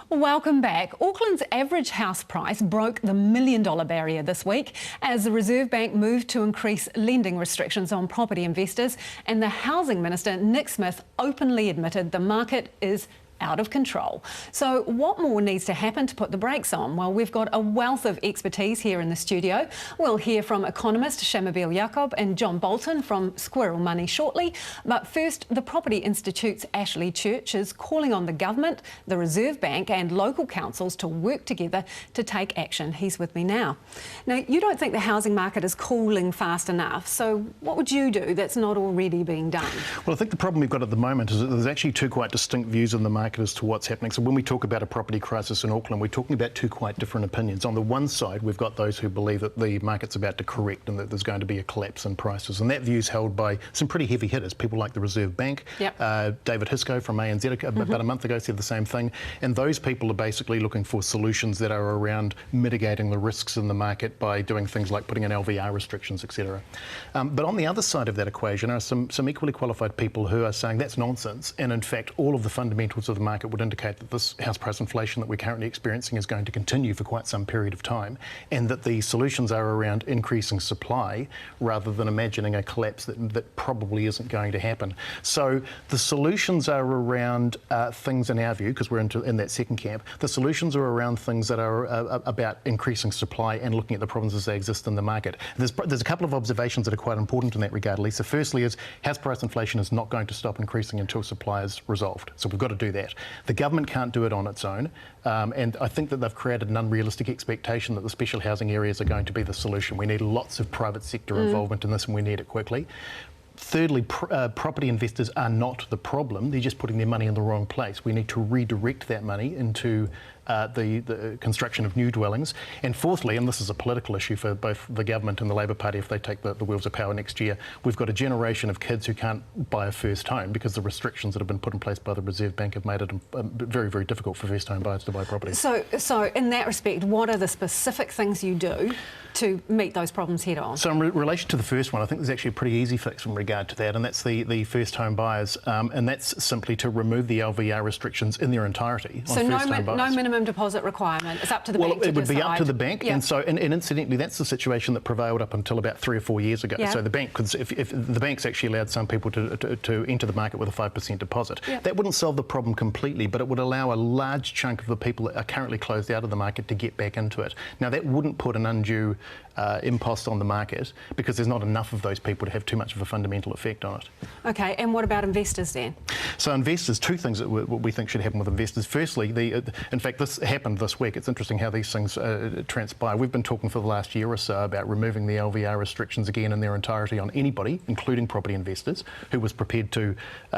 Welcome back. Auckland's average house price broke the $1 million barrier this week as the Reserve Bank moved to increase lending restrictions on property investors, and the Housing Minister, Nick Smith, openly admitted the market is out of control. So what more needs to happen to put the brakes on? Well, we've got a wealth of expertise here in the studio. We'll hear from economist Shamabeel Yacob and John Bolton from Squirrel Money shortly. But first, the Property Institute's Ashley Church is calling on the government, the Reserve Bank and local councils to work together to take action. He's with me now. Now, you don't think the housing market is cooling fast enough, so what would you do that's not already being done? Well, I think the problem we've got at the moment is that there's actually two quite distinct views in the market as to what's happening. So when we talk about a property crisis in Auckland, we're talking about two quite different opinions. On the one side, we've got those who believe that the market's about to correct and that there's going to be a collapse in prices. And that view is held by some pretty heavy hitters, people like the Reserve Bank. Yep. David Hisco from ANZ about a month ago said the same thing. And those people are basically looking for solutions that are around mitigating the risks in the market by doing things like putting in LVR restrictions, etc. But on the other side of that equation are some equally qualified people who are saying that's nonsense. And in fact, all of the fundamentals of the market would indicate that this house price inflation that we're currently experiencing is going to continue for quite some period of time, and that the solutions are around increasing supply rather than imagining a collapse that probably isn't going to happen. So the solutions are around things, in our view, because we're in that second camp, the solutions are around things that are about increasing supply and looking at the problems as they exist in the market. There's a couple of observations that are quite important in that regard, Lisa. Firstly is house price inflation is not going to stop increasing until supply is resolved. So we've got to do that. The government can't do it on its own, and I think that they've created an unrealistic expectation that the special housing areas are going to be the solution. We need lots of private sector involvement in this, and we need it quickly. Thirdly, property investors are not the problem. They're just putting their money in the wrong place. We need to redirect that money into the construction of new dwellings. And fourthly, and this is a political issue for both the government and the Labour Party if they take the wheels of power next year, we've got a generation of kids who can't buy a first home because the restrictions that have been put in place by the Reserve Bank have made it very, very difficult for first home buyers to buy property. So in that respect, what are the specific things you do to meet those problems head on? So in relation to the first one, I think there's actually a pretty easy fix in regard to that, and that's the first home buyers, and that's simply to remove the LVR restrictions in their entirety. So no minimum deposit requirement. It's up to the bank to decide. Well, it would be up to the bank, and so and incidentally, that's the situation that prevailed up until about 3 or 4 years ago. So the bank could, if the bank's actually allowed some people to enter the market with a 5% deposit, that wouldn't solve the problem completely, but it would allow a large chunk of the people that are currently closed out of the market to get back into it. Now that wouldn't put an undue impost on the market because there's not enough of those people to have too much of a fundamental effect on it. Okay, and what about investors then? So investors, two things that we think should happen with investors. Firstly, in fact, this happened this week. It's interesting how these things transpire. We've been talking for the last year or so about removing the LVR restrictions again in their entirety on anybody, including property investors, who was prepared to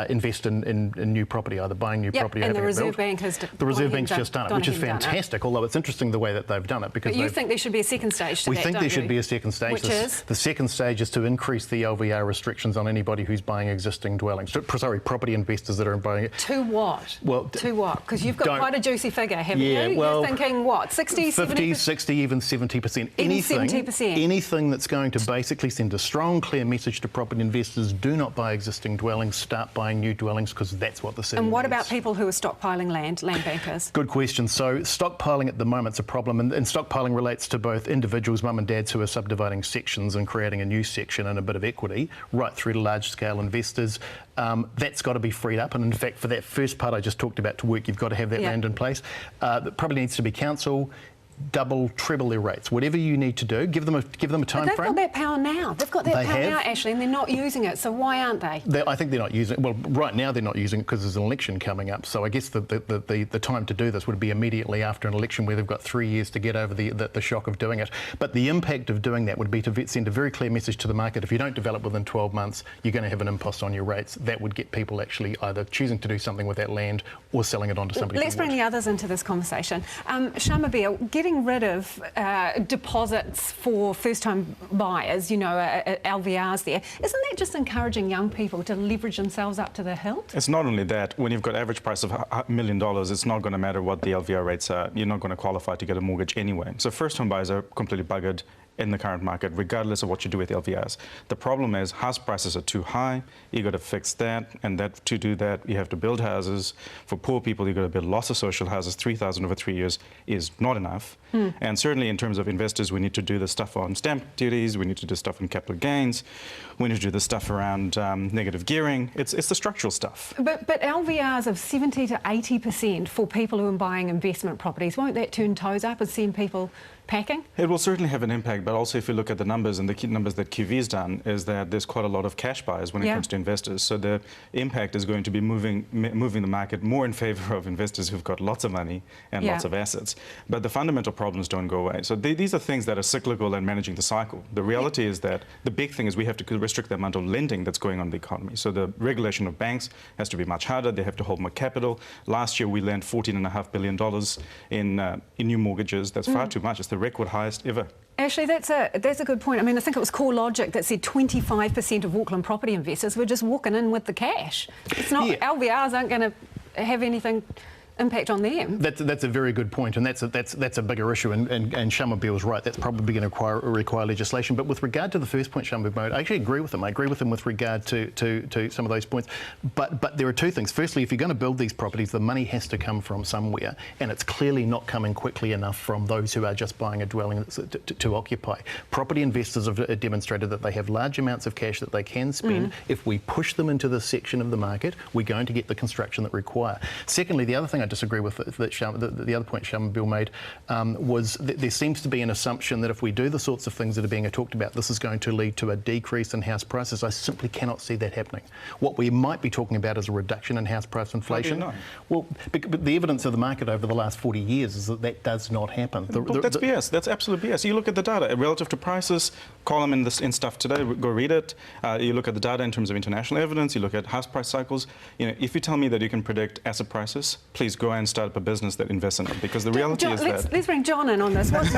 invest in new property, either buying new property or having it built. And the Reserve Bank has the Reserve Bank's just done it, which is fantastic, although it's interesting the way that they've done it. Because but you think there should be a second stage to that, We think there should be a second stage. Which is? The second stage is to increase the LVR restrictions on anybody who's buying existing dwellings. Sorry, property investors that are buying it. To what? Well, to what? Because you've got quite a juicy figure, haven't you? Well, you're thinking what? 60, 50, 60, even 70%. Anything that's going to basically send a strong, clear message to property investors: do not buy existing dwellings, start buying new dwellings, because that's what the city And what needs. about people who are stockpiling land bankers? Good question. So stockpiling at the moment's a problem, and stockpiling relates to both individuals, mum and dads, who are subdividing sections and creating a new section and a bit of equity, right through to large-scale investors. That's got to be freed up, and in fact, for that first part I just talked about to work, you've got to have that land in place. It probably needs to be council. Double, treble their rates. Whatever you need to do, give them a time frame. They've got that power now. They've got that power now, Ashley, and they're not using it. So why aren't they? I think they're not using it. Well, right now they're not using it because there's an election coming up. So I guess the time to do this would be immediately after an election where they've got 3 years to get over the shock of doing it. But the impact of doing that would be to send a very clear message to the market: if you don't develop within 12 months, you're going to have an impost on your rates. That would get people actually either choosing to do something with that land or selling it on to somebody. Let's bring the others into this conversation. Shamabeel, getting rid of deposits for first-time buyers, you know, LVRs there, isn't that just encouraging young people to leverage themselves up to the hilt? It's not only that. When you've got average price of $1 million, it's not going to matter what the LVR rates are. You're not going to qualify to get a mortgage anyway. So first-home buyers are completely buggered. in the current market, regardless of what you do with LVRs. The problem is house prices are too high. You got to fix that, and to do that, you have to build houses. For poor people, you got to build lots of social houses. 3,000 over 3 years is not enough. And certainly, in terms of investors, we need to do the stuff on stamp duties. We need to do stuff on capital gains. We need to do the stuff around negative gearing. It's the structural stuff. But LVRs of 70 to 80% for people who are buying investment properties, won't that turn toes up and send people packing? It will certainly have an impact, but also if you look at the numbers, and the key numbers that QV's done, is that there's quite a lot of cash buyers when it comes to investors. So the impact is going to be moving the market more in favour of investors who've got lots of money and lots of assets. But the fundamental problems don't go away. So these are things that are cyclical and managing the cycle. The reality is that the big thing is we have to restrict the amount of lending that's going on in the economy. So the regulation of banks has to be much harder. They have to hold more capital. Last year we lent $14.5 billion in new mortgages. That's far too much. It's the record highest ever. Actually, that's a good point. I mean, I think it was CoreLogic that said 25% of Auckland property investors were just walking in with the cash. It's not LVRs aren't going to have anything impact on them. That's a very good point, and that's a bigger issue. And Shamabill's right. That's probably going to require legislation. But with regard to the first point, Shamabille, I actually agree with him. I agree with him with regard to some of those points. But there are two things. Firstly, if you're going to build these properties, the money has to come from somewhere, and it's clearly not coming quickly enough from those who are just buying a dwelling to occupy. Property investors have demonstrated that they have large amounts of cash that they can spend. If we push them into this section of the market, we're going to get the construction that require. Secondly, the other thing I disagree with the other point Shamabille made was that there seems to be an assumption that if we do the sorts of things that are being talked about, this is going to lead to a decrease in house prices. I simply cannot see that happening. What we might be talking about is a reduction in house price inflation. Well, but the evidence of the market over the last 40 years is that that does not happen. That's BS. That's absolute BS. You look at the data relative to prices, column in stuff today, go read it. You look at the data in terms of international evidence, you look at house price cycles. You know, if you tell me that you can predict asset prices, please go and start up a business that invests in them, because the reality is that... Let's bring John in on this. What's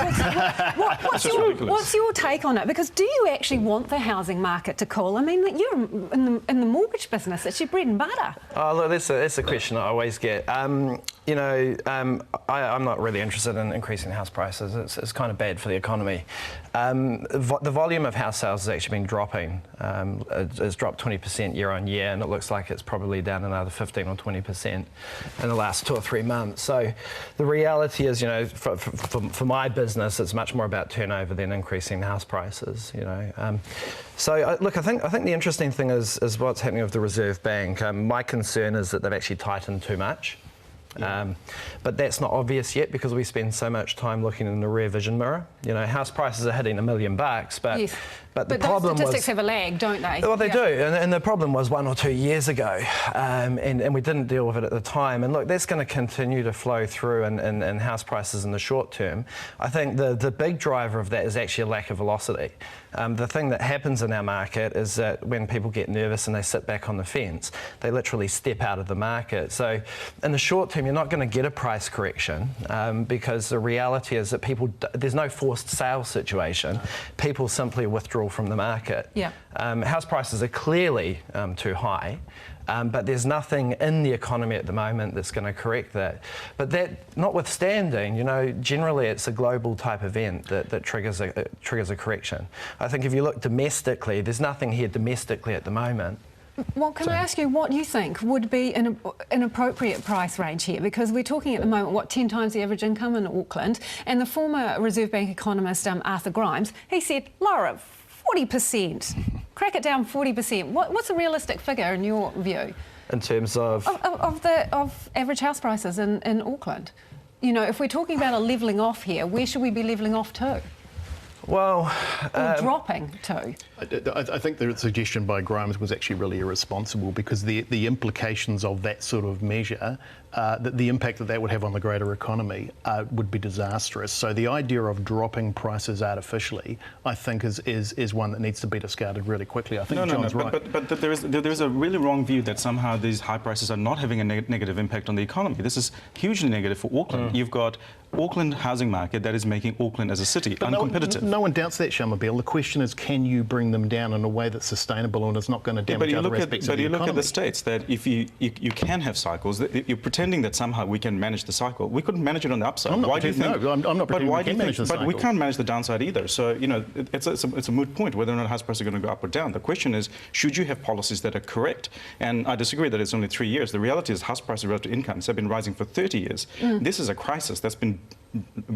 your take on it? Because do you actually want the housing market to cool? I mean, you're in the mortgage business. It's your bread and butter. Oh, look, that's a question I always get. I'm not really interested in increasing house prices. It's kind of bad for the economy. The volume of house sales has actually been dropping. It's dropped 20% year on year, and it looks like it's probably down another 15 or 20% in the last 2 or 3 months. So the reality is, you know, for my business, it's much more about turnover than increasing house prices. You know, look, I think the interesting thing is what's happening with the Reserve Bank. My concern is that they've actually tightened too much. But that's not obvious yet because we spend so much time looking in the rear vision mirror. You know, house prices are hitting $1 million, but the problem those statistics have a lag, don't they? Well, they do, and the problem was 1 or 2 years ago, and we didn't deal with it at the time. And look, that's going to continue to flow through in house prices in the short term. I think the big driver of that is actually a lack of velocity. The thing that happens in our market is that when people get nervous and they sit back on the fence, they literally step out of the market. So in the short term, you're not going to get a price correction because the reality is that there's no forced sale situation. People simply withdraw from the market. House prices are clearly too high. But there's nothing in the economy at the moment that's going to correct that. But that notwithstanding, you know, generally it's a global type event that triggers a correction. I think if you look domestically, there's nothing here domestically at the moment. Well, can I ask you what you think would be an appropriate price range here? Because we're talking at the moment, 10 times the average income in Auckland, and the former Reserve Bank economist Arthur Grimes, he said, lower 40%. Crack it down 40%. What's a realistic figure in your view? In terms of average house prices in Auckland. You know, if we're talking about a levelling off here, where should we be levelling off to? Well, or dropping to? I think the suggestion by Grimes was actually really irresponsible because the implications of that sort of measure, the impact that would have on the greater economy would be disastrous. So the idea of dropping prices artificially, I think, is one that needs to be discarded really quickly. I think John's right. But there is a really wrong view that somehow these high prices are not having a negative impact on the economy. This is hugely negative for Auckland. You've got Auckland housing market that is making Auckland as a city uncompetitive. No one doubts that, Shamabille. The question is, can you bring them down in a way that's sustainable and is not going to damage other aspects of the economy? But you look at the states that if you can have cycles, you protect pretending that somehow we can manage the cycle. We couldn't manage it on the upside. I'm not why do you think? No, I'm not pretending we can manage the But we cycle. can't manage the downside either. So, you know, it's a moot point whether or not house prices are going to go up or down. The question is, should you have policies that are correct? And I disagree that it's only 3 years. The reality is house prices relative to incomes have been rising for 30 years. This is a crisis that's been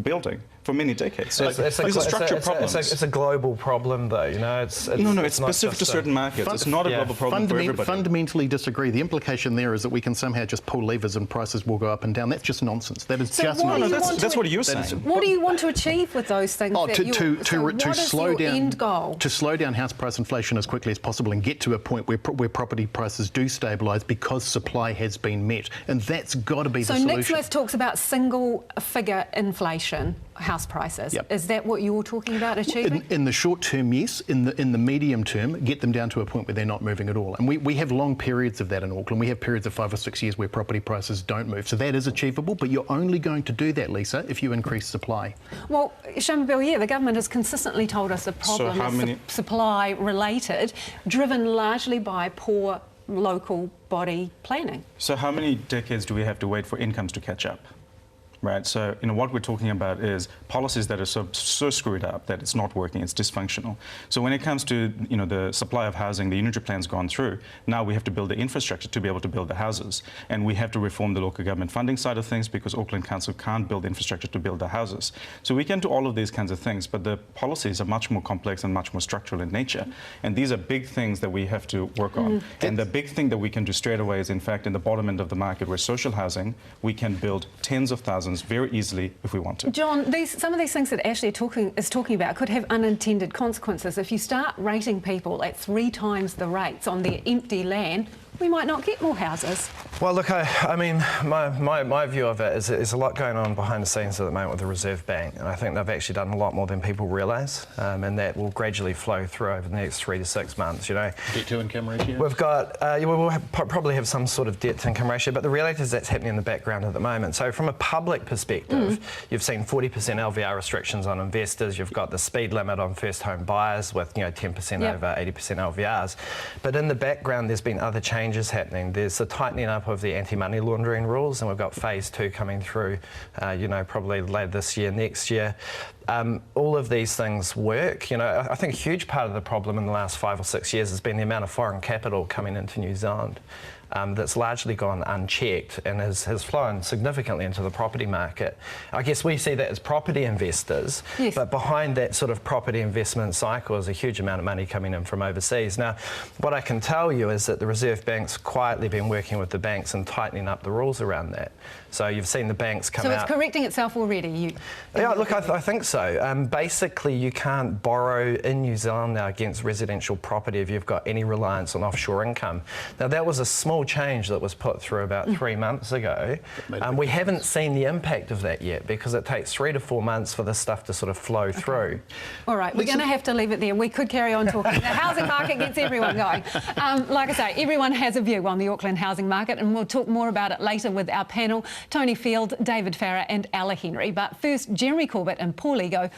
building for many decades. So these are structural problems. It's a global problem, though. You know, it's specific to certain markets. It's not a global problem for everybody. Fundamentally disagree. The implication there is that we can somehow just pull levers and prices will go up and down. That's just nonsense. That is just nonsense. That's what you're saying. What do you want to achieve with those things? Oh, to slow down. End goal? To slow down house price inflation as quickly as possible and get to a point where property prices do stabilise because supply has been met, and that's got to be the solution. So Nick Smith talks about single figure inflation house prices. Yep. Is that what you're talking about achieving? In the short term, yes. In the medium term, get them down to a point where they're not moving at all. And we have long periods of that in Auckland. We have periods of 5 or 6 years where property prices don't move. So that is achievable, but you're only going to do that, Lisa, if you increase supply. Well, Shambil, yeah, the government has consistently told us the problem is supply related, driven largely by poor local body planning. So how many decades do we have to wait for incomes to catch up? Right, so what we're talking about is policies that are so screwed up that it's not working, it's dysfunctional. So when it comes to the supply of housing, the unitary plan's gone through. Now we have to build the infrastructure to be able to build the houses, and we have to reform the local government funding side of things because Auckland Council can't build infrastructure to build the houses. So we can do all of these kinds of things, but the policies are much more complex and much more structural in nature, and these are big things that we have to work on. And the big thing that we can do straight away is, in fact, in the bottom end of the market, where social housing, we can build tens of thousands very easily if we want to. John, some of these things that Ashley is talking about could have unintended consequences. If you start rating people at 3 times the rates on their empty land, we might not get more houses. Well, look, I mean, my view of it is there's a lot going on behind the scenes at the moment with the Reserve Bank, and I think they've actually done a lot more than people realise, and that will gradually flow through over the next 3 to 6 months. Debt to income ratio. We've got we'll probably have some sort of debt to income ratio, but the reality is that's happening in the background at the moment. So from a public perspective, you've seen 40% LVR restrictions on investors. You've got the speed limit on first home buyers with 10% over 80% LVRs, but in the background there's been other changes happening. There's the tightening up of the anti-money laundering rules, and we've got phase 2 coming through, probably later this year, next year. All of these things work. I think a huge part of the problem in the last 5 or 6 years has been the amount of foreign capital coming into New Zealand. That's largely gone unchecked and has flown significantly into the property market. I guess we see that as property investors, but behind that sort of property investment cycle is a huge amount of money coming in from overseas. Now, what I can tell you is that the Reserve Bank's quietly been working with the banks and tightening up the rules around that. So you've seen the banks come out. So it's correcting itself already? Yeah, look, I think so. Basically, you can't borrow in New Zealand now against residential property if you've got any reliance on offshore income. Now, that was a small change that was put through about 3 months ago. We haven't seen the impact of that yet because it takes 3 to 4 months for this stuff to sort of flow through. All right, we're going to have to leave it there. We could carry on talking. The housing market gets everyone going. Like I say, everyone has a view on the Auckland housing market, and we'll talk more about it later with our panel, Tony Field, David Farrer and Ella Henry. But first, Jeremy Corbett and Paul Ego